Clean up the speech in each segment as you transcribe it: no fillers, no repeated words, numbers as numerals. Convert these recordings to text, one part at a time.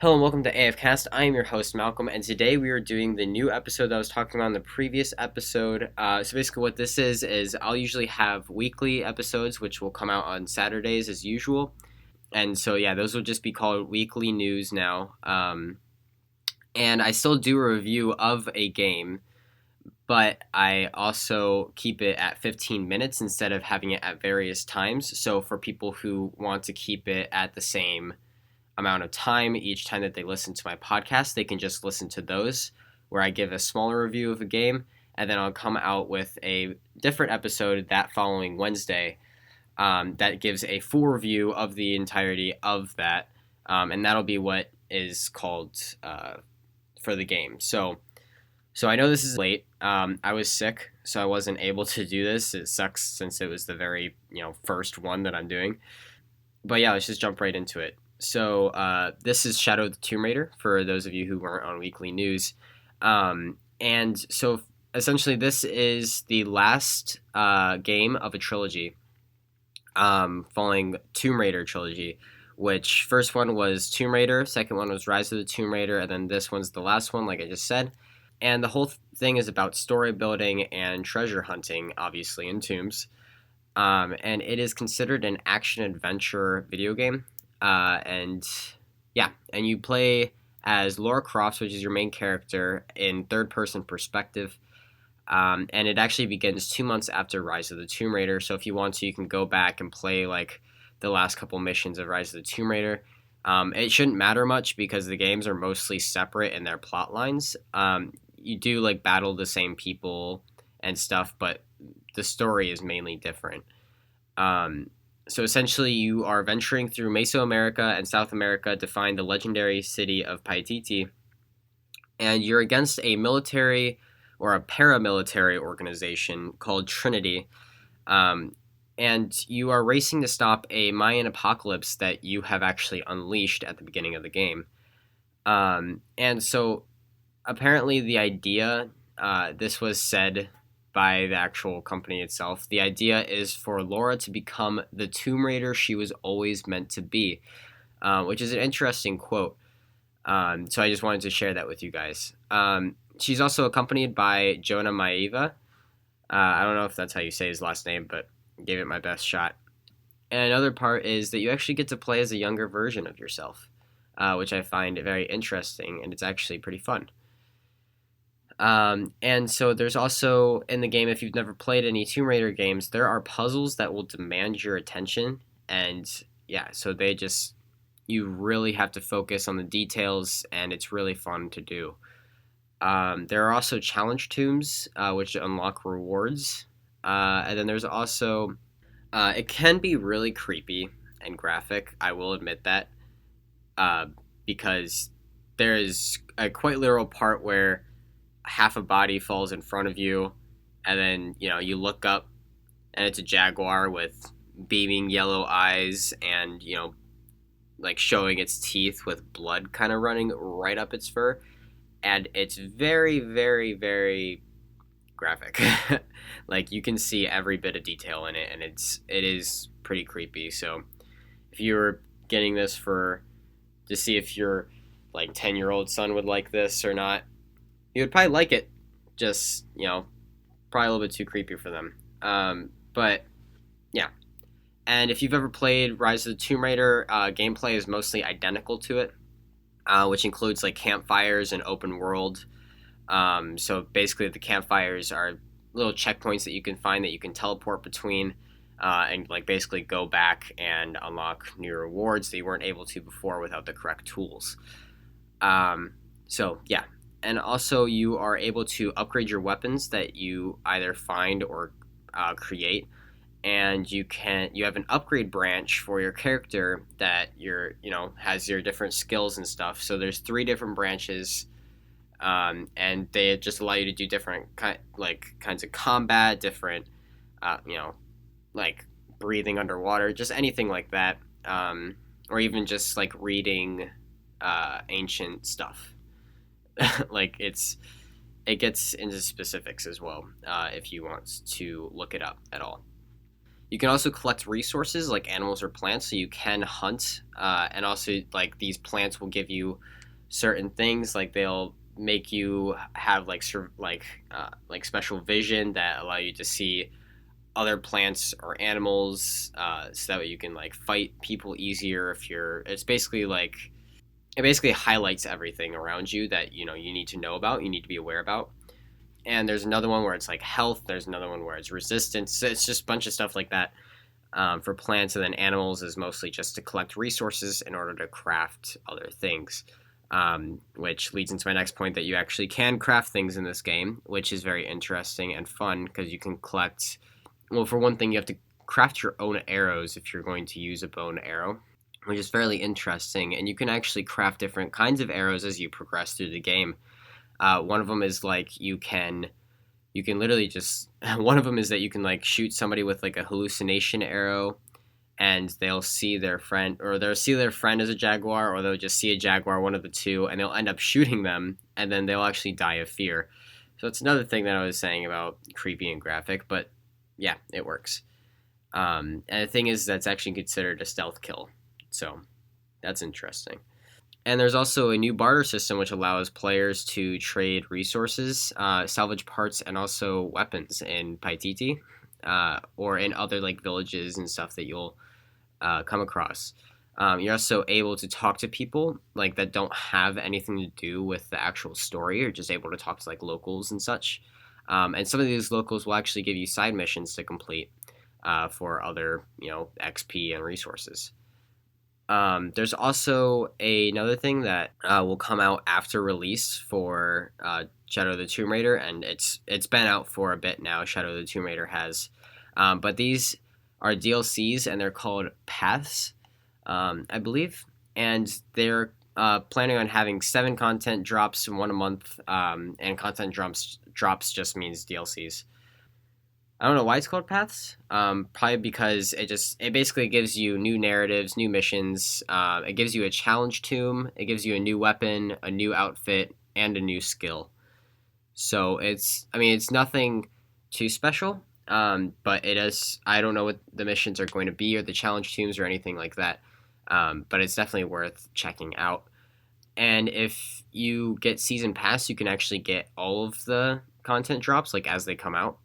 Hello and welcome to AFcast. I am your host Malcolm, and today we are doing the new episode that I was talking about in the previous episode. So basically, what this is I'll usually have weekly episodes, which will come out on Saturdays as usual, and so yeah, those will just be called weekly news now. And I still do a review of a game, but I also keep it at 15 minutes instead of having it at various times. So for people who want to keep it at the same amount of time each time that they listen to my podcast, they can just listen to those where I give a smaller review of a game, and then I'll come out with a different episode that following Wednesday that gives a full review of the entirety of that, and that'll be what is called for the game. So I know this is late. I was sick, so I wasn't able to do this. It sucks since it was the very first one that I'm doing. But yeah, let's just jump right into it. So this is Shadow of the Tomb Raider for those of you who weren't on weekly news. And so essentially this is the last game of a trilogy following Tomb Raider trilogy, which first one was Tomb Raider, second one was Rise of the Tomb Raider, and then this one's the last one, like I just said. And the whole thing is about story building and treasure hunting, obviously, in tombs. And it is considered an action-adventure video game. And yeah, and you play as Lara Croft, which is your main character, in third-person perspective. And it actually begins 2 months after Rise of the Tomb Raider. So if you want to, you can go back and play like the last couple missions of Rise of the Tomb Raider. It shouldn't matter much because the games are mostly separate in their plot lines. You do like battle the same people and stuff, but the story is mainly different. So essentially, you are venturing through Mesoamerica and South America to find the legendary city of Paititi, and you're against a military or a paramilitary organization called Trinity, and you are racing to stop a Mayan apocalypse that you have actually unleashed at the beginning of the game. And so apparently the idea, this was said by the actual company itself, the idea is for Lara to become the Tomb Raider she was always meant to be, which is an interesting quote. So I just wanted to share that with you guys. She's also accompanied by Jonah Maiva. I don't know if that's how you say his last name, but gave it my best shot. And another part is that you actually get to play as a younger version of yourself, which I find very interesting, and it's actually pretty fun. And so there's also in the game, if you've never played any Tomb Raider games, there are puzzles that will demand your attention. And yeah, so you really have to focus on the details, and it's really fun to do. There are also challenge tombs, which unlock rewards. And then there's also, it can be really creepy and graphic, I will admit that, because there is a quite literal part where half a body falls in front of you, and then you look up and it's a jaguar with beaming yellow eyes and like showing its teeth with blood kind of running right up its fur, and it's very very very graphic. Like you can see every bit of detail in it, and it is pretty creepy. So if you're getting this to see if your like 10-year-old son would like this or not, you would probably like it. Just, probably a little bit too creepy for them. But, yeah. And if you've ever played Rise of the Tomb Raider, gameplay is mostly identical to it, which includes, like, campfires and open world. So, basically, the campfires are little checkpoints that you can find that you can teleport between and, like, basically go back and unlock new rewards that you weren't able to before without the correct tools. So, yeah. And also, you are able to upgrade your weapons that you either find or create, and you have an upgrade branch for your character that has your different skills and stuff. So there's 3 different branches, and they just allow you to do different kinds of combat, different, like breathing underwater, just anything like that, or even just like reading ancient stuff. Like it gets into specifics as well, if you want to look it up at all. You can also collect resources like animals or plants, so you can hunt, and also like these plants will give you certain things, like they'll make you have like special vision that allow you to see other plants or animals, so that way you can like fight people easier if you're. It's basically like it basically highlights everything around you that you need to know about, you need to be aware about. And there's another one where it's like health. There's another one where it's resistance. So it's just a bunch of stuff like that for plants. And then animals is mostly just to collect resources in order to craft other things. Which leads into my next point, that you actually can craft things in this game, which is very interesting and fun because you can collect. Well, for one thing, you have to craft your own arrows if you're going to use a bow and arrow, which is fairly interesting. And you can actually craft different kinds of arrows as you progress through the game. One of them is like you can literally just one of them is that you can like shoot somebody with like a hallucination arrow, and they'll see their friend, or they'll see their friend as a jaguar, or they'll just see a jaguar, one of the two, and they'll end up shooting them, and then they'll actually die of fear. So it's another thing that I was saying about creepy and graphic, but yeah, it works. And the thing is, that's actually considered a stealth kill, so that's interesting. And there's also a new barter system which allows players to trade resources, salvage parts, and also weapons in Paititi, or in other like villages and stuff that you'll come across. You're also able to talk to people like that don't have anything to do with the actual story. You're just able to talk to like locals and such. And some of these locals will actually give you side missions to complete for other XP and resources. There's also another thing that will come out after release for Shadow of the Tomb Raider, and it's been out for a bit now. Shadow of the Tomb Raider has, but these are DLCs, and they're called Paths, I believe, and they're planning on having 7 content drops, 1 a month, and content drops just means DLCs. I don't know why it's called Paths. Probably because it basically gives you new narratives, new missions. It gives you a challenge tomb. It gives you a new weapon, a new outfit, and a new skill. So it's nothing too special. But it is. I don't know what the missions are going to be or the challenge tombs or anything like that. But it's definitely worth checking out. And if you get season pass, you can actually get all of the content drops like as they come out.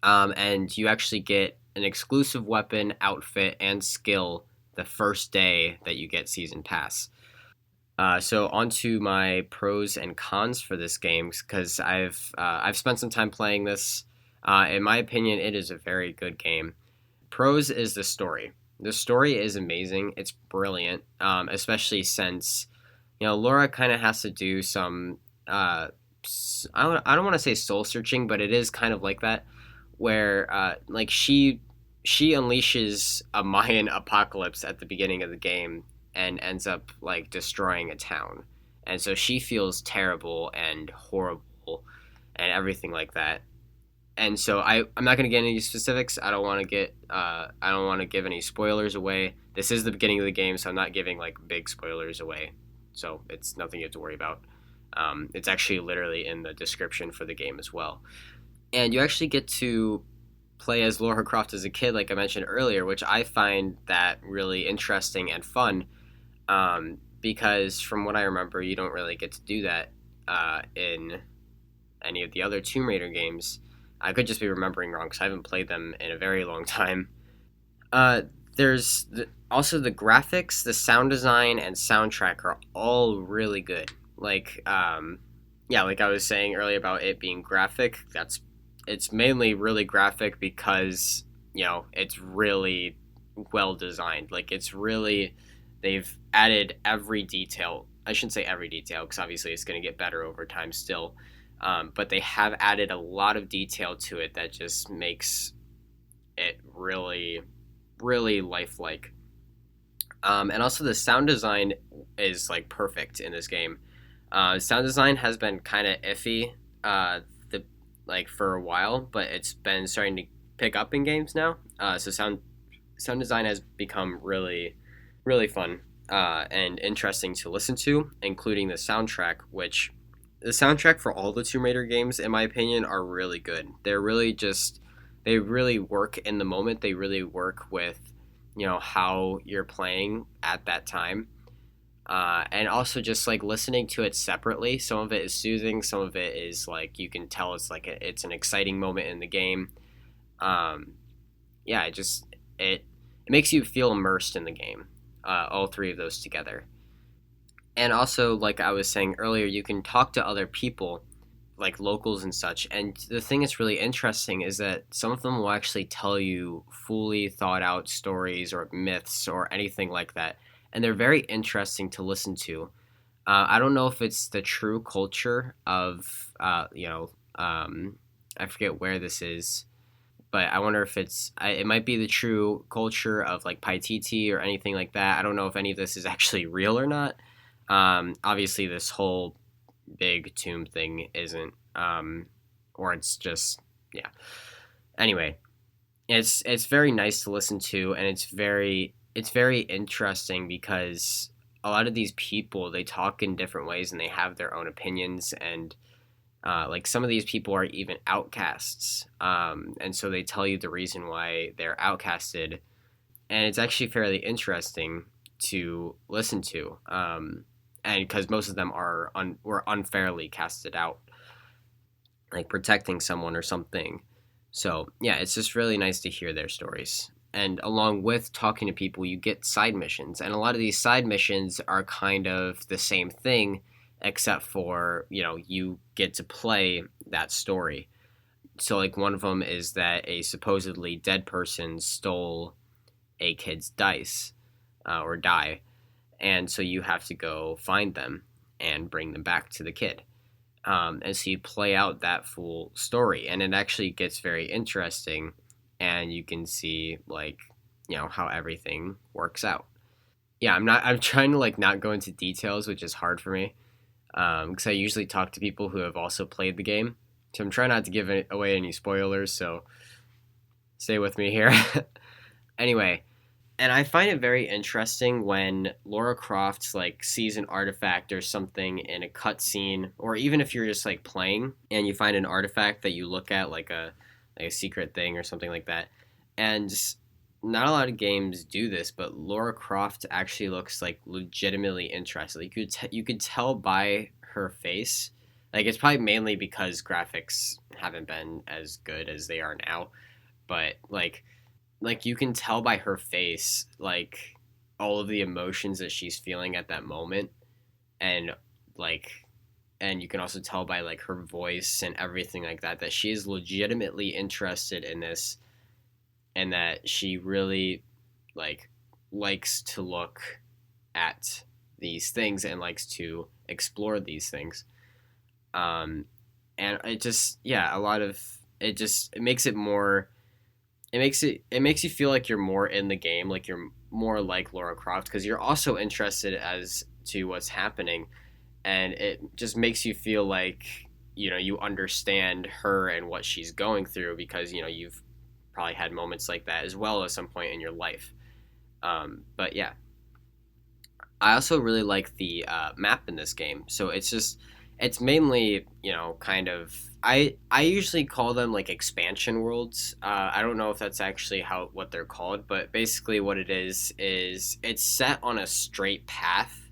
And you actually get an exclusive weapon, outfit, and skill the first day that you get Season Pass. So on to my pros and cons for this game, because I've spent some time playing this. In my opinion, it is a very good game. Pros is the story. The story is amazing. It's brilliant, especially since Laura kind of has to do some. I don't want to say soul searching, but it is kind of like that, where like she unleashes a Mayan apocalypse at the beginning of the game and ends up like destroying a town, and so she feels terrible and horrible and everything like that. And so I'm not going to get any specifics. I don't want to give any spoilers away. This is the beginning of the game, so I'm not giving like big spoilers away, so it's nothing you have to worry about. It's actually literally in the description for the game as well. And you actually get to play as Lara Croft as a kid, like I mentioned earlier, which I find that really interesting and fun, because from what I remember, you don't really get to do that in any of the other Tomb Raider games. I could just be remembering wrong because I haven't played them in a very long time. There's also the graphics, the sound design, and soundtrack are all really good. Like, like I was saying earlier about it being graphic, it's mainly really graphic because it's really well designed. Like they've added every detail. I shouldn't say every detail because obviously it's going to get better over time still, but they have added a lot of detail to it that just makes it really, really lifelike. And also the sound design is like perfect in this game. Sound design has been kind of iffy for a while, but it's been starting to pick up in games now. So sound design has become really, really fun and interesting to listen to, including the soundtrack, which the soundtrack for all the Tomb Raider games, in my opinion, are really good. They're really just they really work in the moment. They really work with, how you're playing at that time. And also just like listening to it separately. Some of it is soothing. Some of it is like you can tell it's like it's an exciting moment in the game. Um, yeah, it makes you feel immersed in the game. All three of those together. And also, like I was saying earlier, you can talk to other people, like locals and such. And the thing that's really interesting is that some of them will actually tell you fully thought out stories or myths or anything like that. And they're very interesting to listen to. I don't know if it's the true culture of, I forget where this is, but I wonder if it might be the true culture of like Paititi or anything like that. I don't know if any of this is actually real or not. Obviously, this whole big tomb thing isn't, or it's just, yeah. Anyway, it's very nice to listen to, and it's very interesting because a lot of these people, they talk in different ways and they have their own opinions, and like some of these people are even outcasts, and so they tell you the reason why they're outcasted, and it's actually fairly interesting to listen to, and because most of them were unfairly casted out, like protecting someone or something. So yeah, it's just really nice to hear their stories. And along with talking to people, you get side missions, and a lot of these side missions are kind of the same thing, except for you get to play that story. So like one of them is that a supposedly dead person stole a kid's dice, or die, and so you have to go find them and bring them back to the kid. And so you play out that full story, and it actually gets very interesting, and you can see like how everything works out. Yeah, I'm trying to like not go into details, which is hard for me, because I usually talk to people who have also played the game, so I'm trying not to give away any spoilers. So stay with me here. Anyway, and I find it very interesting when Laura Croft like sees an artifact or something in a cutscene, or even if you're just like playing and you find an artifact that you look at like a secret thing or something like that. And not a lot of games do this, but Laura Croft actually looks like legitimately interested. Like you could tell by her face. Like it's probably mainly because graphics haven't been as good as they are now, but like you can tell by her face like all of the emotions that she's feeling at that moment, and like and you can also tell by like her voice and everything like that that she is legitimately interested in this, and that she really like likes to look at these things and likes to explore these things. um and it just, yeah, a lot of it makes it more, it makes you feel like you're more in the game, like you're more like Laura Croft, because you're also interested as to what's happening, and it just makes you feel like you understand her and what she's going through, because you've probably had moments like that as well at some point in your life. But yeah, I also really like the map in this game. So it's mainly, kind of, I usually call them like expansion worlds. I don't know if that's actually what they're called, but basically what it is it's set on a straight path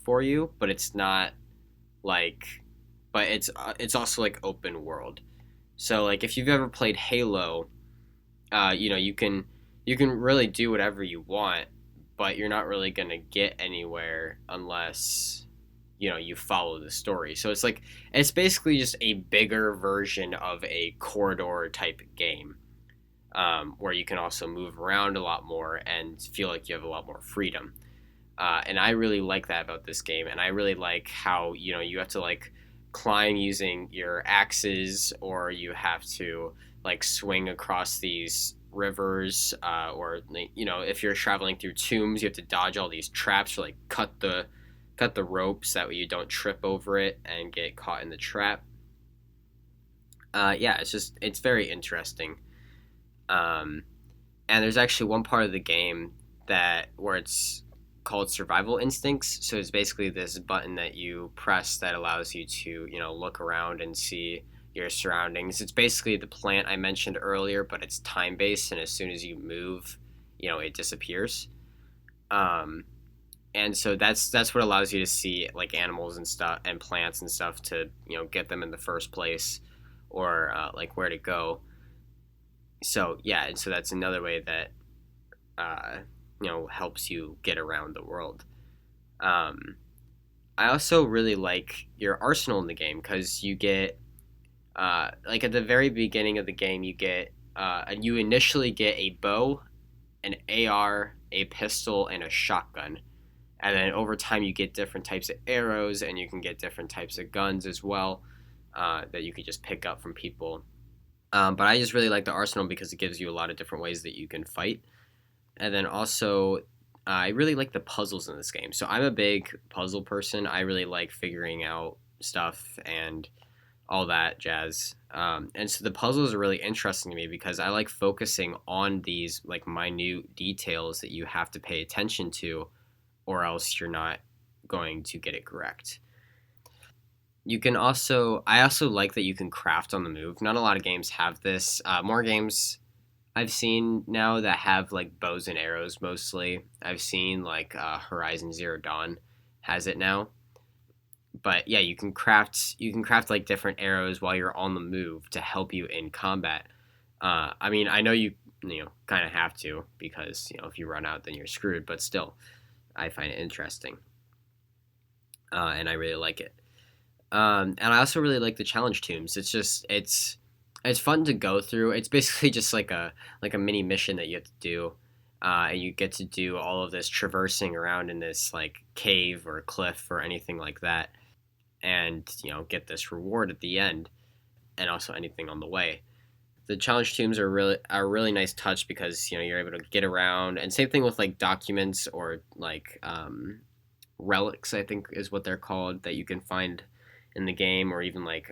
for you, but it's not like, but it's also like open world. So like if you've ever played Halo, you can really do whatever you want, but you're not really gonna get anywhere unless you follow the story. So it's basically just a bigger version of a corridor type game, where you can also move around a lot more and feel like you have a lot more freedom. And I really like that about this game, and I really like how you have to like climb using your axes, or you have to like swing across these rivers, or if you're traveling through tombs, you have to dodge all these traps, or like cut the ropes that way you don't trip over it and get caught in the trap. Yeah, it's very interesting. Um, and there's actually one part of the game where it's called survival instincts. So it's basically this button that you press that allows you to look around and see your surroundings. It's basically the plant I mentioned earlier, but it's time based, and as soon as you move, it disappears. Um, and so that's what allows you to see like animals and stuff and plants and stuff to get them in the first place, or like where to go. So yeah, and so that's another way that uh, helps you get around the world. Um, I also really like your arsenal in the game because you get like at the very beginning of the game you initially get a bow, an AR, a pistol, and a shotgun. And then over time, you get different types of arrows, and you can get different types of guns as well that you could just pick up from people. But I just really like the arsenal because it gives you a lot of different ways that you can fight. And then also, I really like the puzzles in this game. So I'm a big puzzle person. I really like figuring out stuff and all that jazz. And so the puzzles are really interesting to me because I like focusing on these like minute details that you have to pay attention to, or else you're not going to get it correct. I also like that you can craft on the move. Not a lot of games have this. More games I've seen now that have like bows and arrows mostly. I've seen like Horizon Zero Dawn has it now. But yeah, you can craft like different arrows while you're on the move to help you in combat. I mean, I know you kind of have to because if you run out, then you're screwed. But still, I find it interesting, and I really like it. And I also really like the challenge tombs. It's fun to go through. It's basically just like a mini mission that you have to do, and you get to do all of this traversing around in this like cave or cliff or anything like that, and get this reward at the end, and also anything on the way. The challenge tombs are a really nice touch because you're able to get around, and same thing with like documents or like relics, I think is what they're called, that you can find in the game, or even like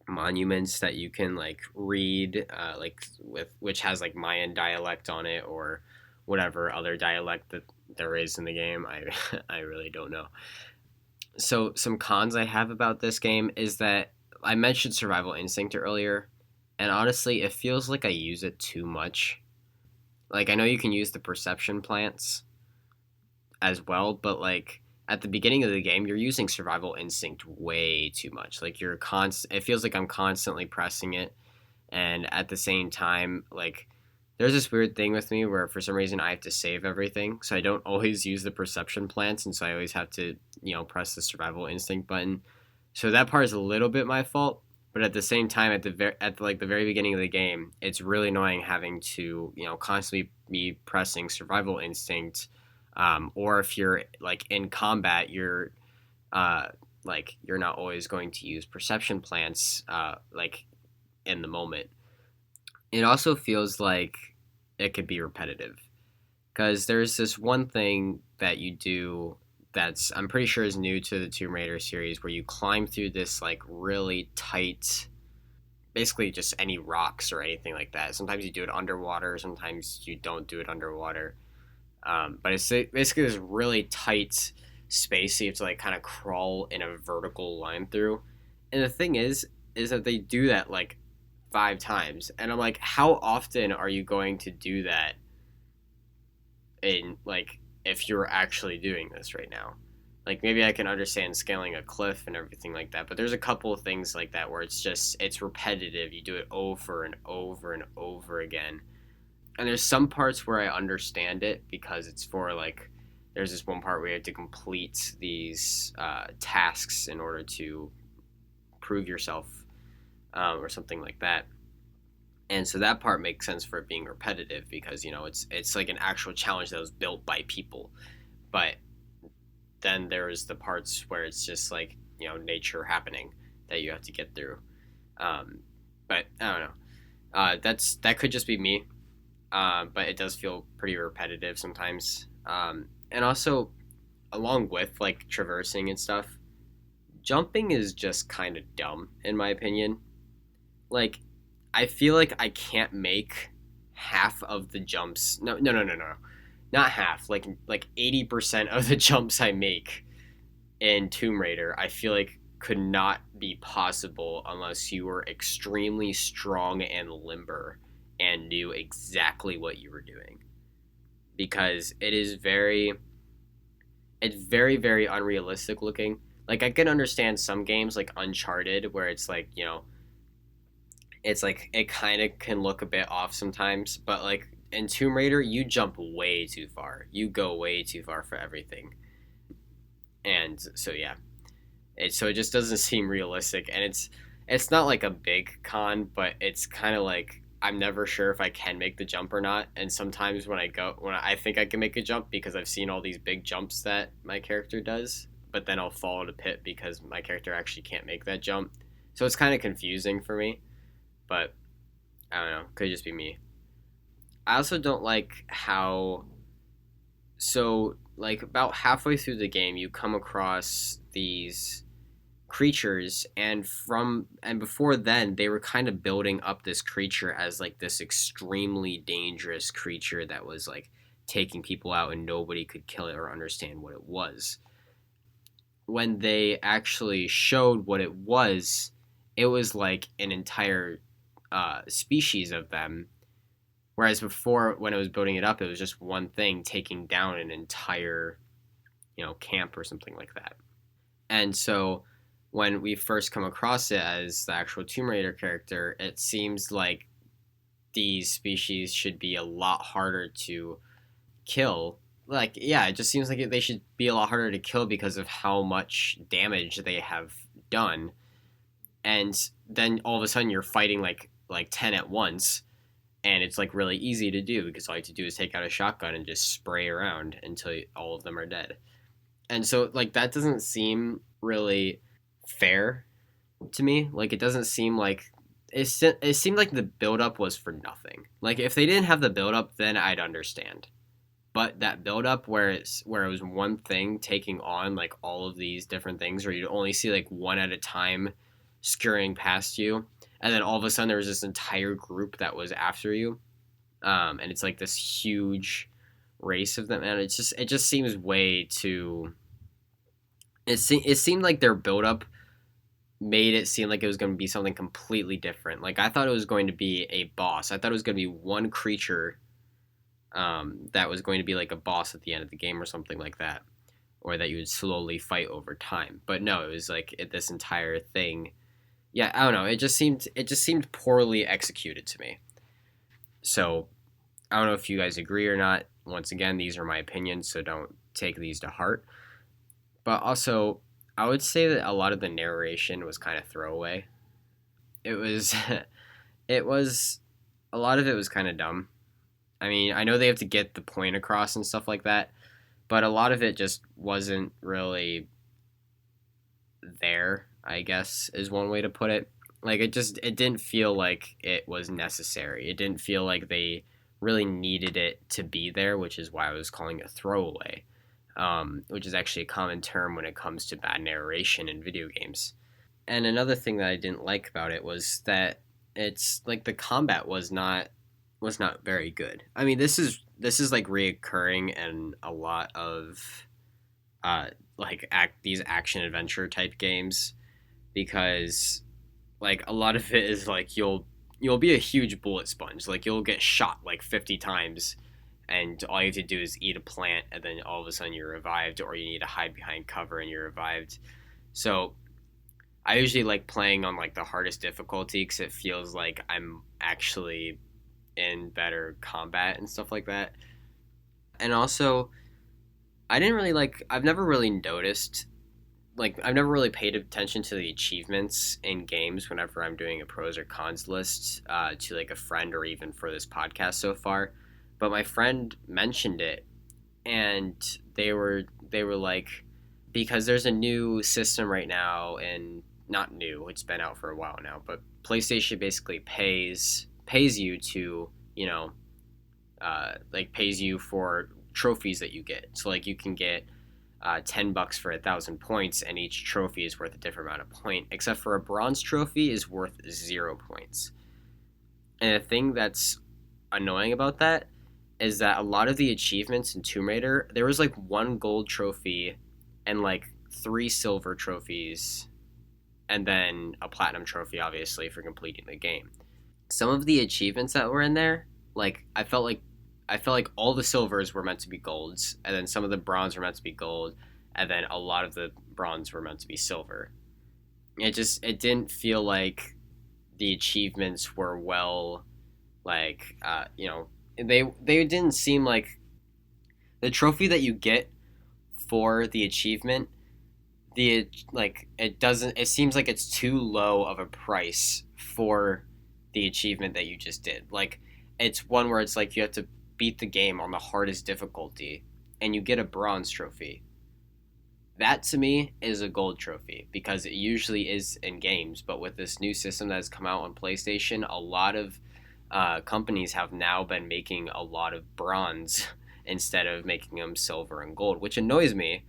monuments that you can like read, like with which has like Mayan dialect on it or whatever other dialect that there is in the game. I I really don't know. So some cons I have about this game is that I mentioned survival instinct earlier, and honestly, it feels like I use it too much. Like I know you can use the perception plants as well, but like at the beginning of the game, you're using survival instinct way too much. Like it feels like I'm constantly pressing it, and at the same time, like there's this weird thing with me where for some reason I have to save everything, so I don't always use the perception plants, and so I always have to press the survival instinct button. So that part is a little bit my fault, but at the same time, at the very beginning of the game, it's really annoying having to constantly be pressing survival instinct, or if you're like in combat, uh, you're not always going to use perception plants like in the moment. It also feels like it could be repetitive because there's this one thing that you do that's I'm pretty sure is new to the Tomb Raider series where you climb through this like really tight, basically just any rocks or anything like that. Sometimes you do it underwater, sometimes you don't do it underwater. But it's basically this really tight space so you have to like kind of crawl in a vertical line through. And the thing is that they do that like 5 times, and I'm like, how often are you going to do that? In like, if you're actually doing this right now, like maybe I can understand scaling a cliff and everything like that, but there's a couple of things like that where it's repetitive. You do it over and over and over again, and there's some parts where I understand it because it's for like there's this one part where you have to complete these tasks in order to prove yourself, or something like that. And so that part makes sense for it being repetitive because it's like an actual challenge that was built by people. But then there's the parts where it's just like nature happening that you have to get through. Um, but I don't know. That could just be me. But it does feel pretty repetitive sometimes. And also, along with like traversing and stuff, jumping is just kind of dumb in my opinion. Like, I feel like I can't make half of the jumps. No, no, no, no, no, not half. Like 80% of the jumps I make in Tomb Raider, I feel like could not be possible unless you were extremely strong and limber and knew exactly what you were doing, because it's very, very unrealistic looking. Like, I can understand some games like Uncharted where it's like, it's like it kind of can look a bit off sometimes, but like in Tomb Raider, you jump way too far. You go way too far for everything. And so yeah, it just doesn't seem realistic, and it's not like a big con, but it's kind of like I'm never sure if I can make the jump or not. And sometimes when I think I can make a jump because I've seen all these big jumps that my character does, but then I'll fall in a pit because my character actually can't make that jump. So it's kind of confusing for me, but I don't know, could just be me. I also don't like how, so like about halfway through the game you come across these creatures, and before then they were kind of building up this creature as like this extremely dangerous creature that was like taking people out and nobody could kill it or understand what it was. When they actually showed what it was like an entire species of them, whereas before when it was building it up it was just one thing taking down an entire camp or something like that. And so when we first come across it as the actual Tomb Raider character, it seems like these species should be a lot harder to kill. Like, yeah, it just seems like they should be a lot harder to kill because of how much damage they have done. And then all of a sudden you're fighting like 10 at once, and it's like really easy to do because all you have to do is take out a shotgun and just spray around until all of them are dead. And so like that doesn't seem really fair to me. Like it doesn't seem like it seemed like the buildup was for nothing. Like if they didn't have the buildup, then I'd understand. But that buildup where it was one thing taking on like all of these different things, where you'd only see like one at a time scurrying past you, and then all of a sudden there was this entire group that was after you, and it's like this huge race of them, and it just seems way too. It seemed like their buildup made it seem like it was going to be something completely different. Like I thought it was going to be a boss. I thought it was going to be one creature, that was going to be like a boss at the end of the game or something like that, or that you would slowly fight over time. But no, it was like this entire thing. Yeah, I don't know. It just seemed poorly executed to me. So I don't know if you guys agree or not. Once again, these are my opinions, so don't take these to heart. But also, I would say that a lot of the narration was kind of throwaway. It was, it was, a lot of it was kind of dumb. I mean, I know they have to get the point across and stuff like that, but a lot of it just wasn't really there, I guess, is one way to put it. Like, it didn't feel like it was necessary. It didn't feel like they really needed it to be there, which is why I was calling it throwaway, which is actually a common term when it comes to bad narration in video games. And another thing that I didn't like about it was that it's like the combat was not very good. I mean, this is like reoccurring in a lot of these action adventure type games, because like a lot of it is like you'll be a huge bullet sponge. Like you'll get shot like 50 times, and all you have to do is eat a plant, and then all of a sudden you're revived, or you need to hide behind cover and you're revived. So I usually like playing on like the hardest difficulty because it feels like I'm actually in better combat and stuff like that. And also, I've never really noticed, like, I've never really paid attention to the achievements in games whenever I'm doing a pros or cons list, to like a friend or even for this podcast so far. But my friend mentioned it, and they were like, because there's a new system right now, and not new, it's been out for a while now, but PlayStation basically pays you to, like pays you for trophies that you get. So like you can get $10 for 1,000 points, and each trophy is worth a different amount of point. Except for a bronze trophy is worth 0 points. And the thing that's annoying about that is that a lot of the achievements in Tomb Raider, there was like one gold trophy and like 3 silver trophies and then a platinum trophy, obviously, for completing the game. Some of the achievements that were in there, like I felt like all the silvers were meant to be golds, and then some of the bronze were meant to be gold, and then a lot of the bronze were meant to be silver. It didn't feel like the achievements were well, they didn't seem like the trophy that you get for the achievement. It seems like it's too low of a price for the achievement that you just did. Like, it's one where it's like you have to beat the game on the hardest difficulty and you get a bronze trophy. That to me is a gold trophy because it usually is in games, but with this new system that has come out on PlayStation, a lot of companies have now been making a lot of bronze instead of making them silver and gold, which annoys me.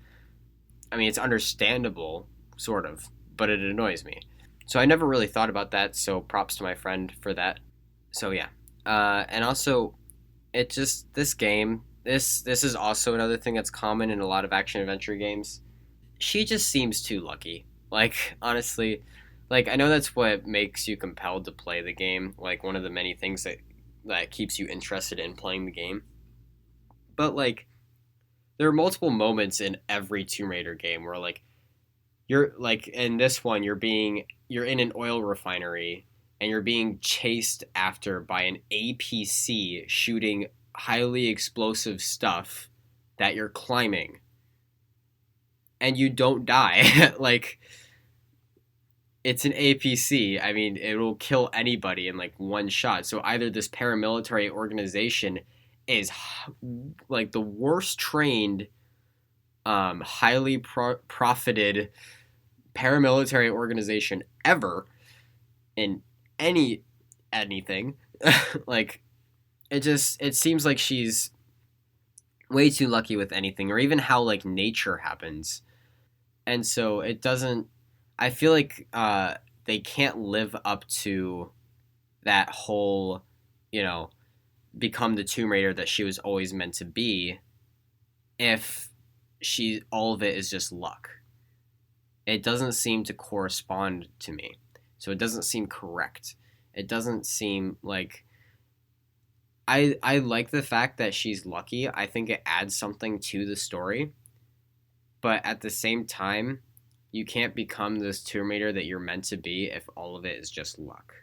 I mean, it's understandable, sort of, but it annoys me. So I never really thought about that, so props to my friend for that. So yeah. And also, it just, this game, this is also another thing that's common in a lot of action adventure games. She just seems too lucky. Like, honestly, like, I know that's what makes you compelled to play the game, like one of the many things that keeps you interested in playing the game. But like, there are multiple moments in every Tomb Raider game where like you're like in this one you're in an oil refinery and you're being chased after by an APC shooting highly explosive stuff that you're climbing and you don't die. Like, it's an APC. I mean, it will kill anybody in like one shot. So either this paramilitary organization is like the worst trained, highly profited paramilitary organization ever in anything. Like, it seems like she's way too lucky with anything, or even how like nature happens, and so it doesn't. I feel like they can't live up to that whole, you know, become the Tomb Raider that she was always meant to be if all of it is just luck. It doesn't seem to correspond to me. So it doesn't seem correct. It doesn't seem like I like the fact that she's lucky. I think it adds something to the story. But at the same time, you can't become this Tomb Raider that you're meant to be if all of it is just luck.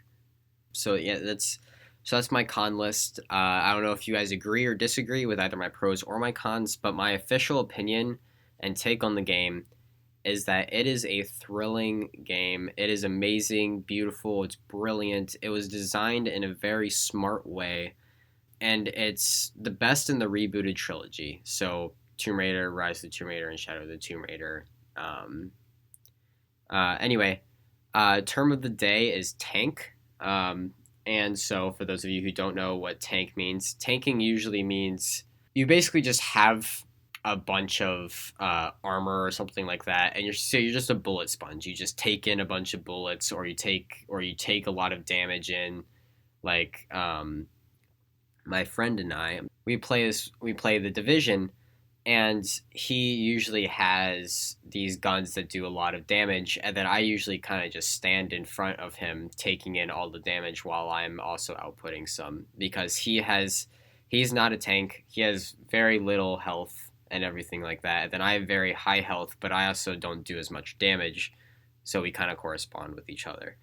So yeah, that's my con list. I don't know if you guys agree or disagree with either my pros or my cons, but my official opinion and take on the game is that it is a thrilling game. It is amazing, beautiful, it's brilliant. It was designed in a very smart way, and it's the best in the rebooted trilogy. So Tomb Raider, Rise of the Tomb Raider, and Shadow of the Tomb Raider. Anyway, term of the day is tank. And so, for those of you who don't know what tank means, tanking usually means you basically just have a bunch of armor or something like that, and you're just a bullet sponge. You just take in a bunch of bullets, or you take a lot of damage in. Like, my friend and I, we play the Division, and he usually has these guns that do a lot of damage, and then I usually kind of just stand in front of him taking in all the damage while I'm also outputting some, because he's not a tank. He has very little health and everything like that. And then I have very high health, but I also don't do as much damage, so we kind of correspond with each other.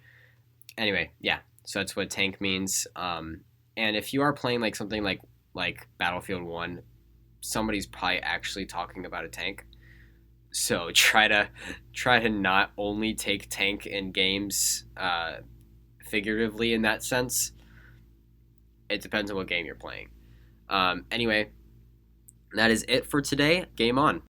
Anyway, yeah, so that's what tank means. And if you are playing like something like Battlefield 1, somebody's probably actually talking about a tank. So try to not only take tank in games figuratively in that sense. It depends on what game you're playing. Anyway, that is it for today. Game on.